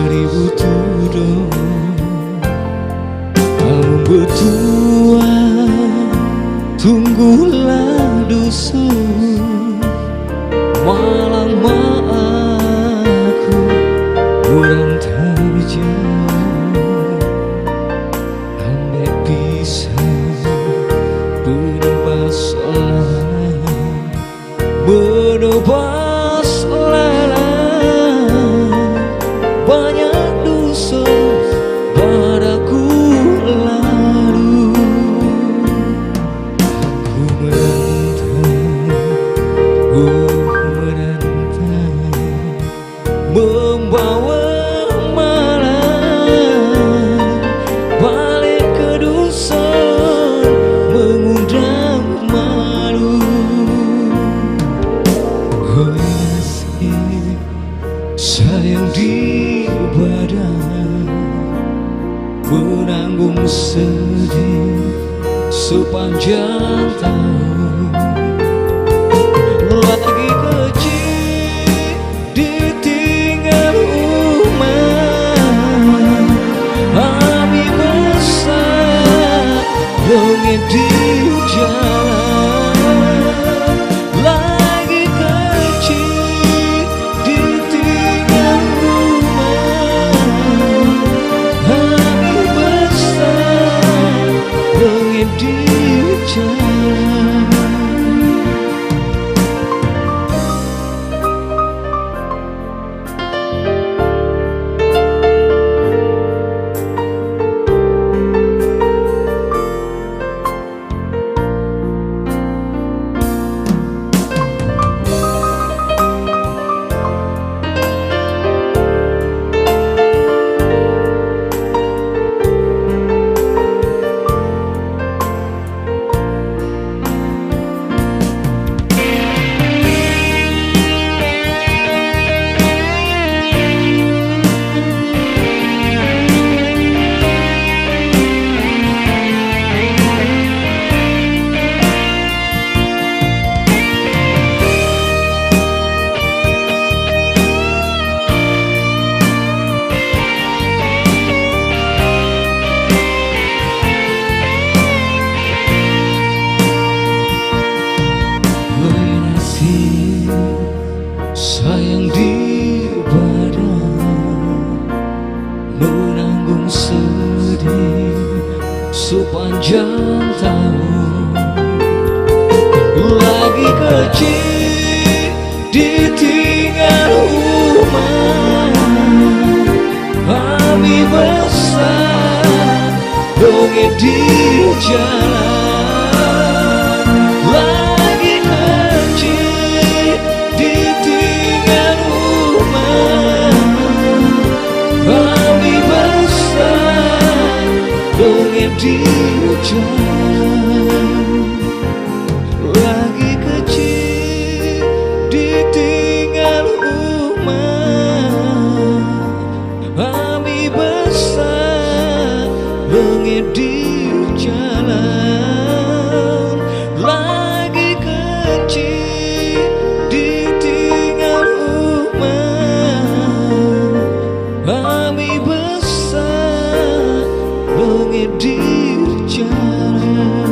seribu tudung kamu berdua tunggulah dusun malam aku kurang terjauh ambek bisa penebas banyak dosa padaku lalu ku merantau membawa malam balik ke dusun mengundang malu. Oh nasib sayang di badan menanggung sedih sepanjang tahun. Lagi kecil ditinggal rumah, Abi besar dongeng di jalan. Lagi kecil ditinggal rumah, Abi besar dongeng di jalan. Sayang di badan menanggung sedih sepanjang tahun. Lagi kecil ditinggal rumah, Abi besar dongeng di jalan. Lagi kecil ditinggal rumah, Abi besar dongeng di jalan. Lagi kecil ditinggal rumah, Abi besar dongeng di jalan. Lagi kecil ditinggal rumah, Abi besar dongeng di jalan.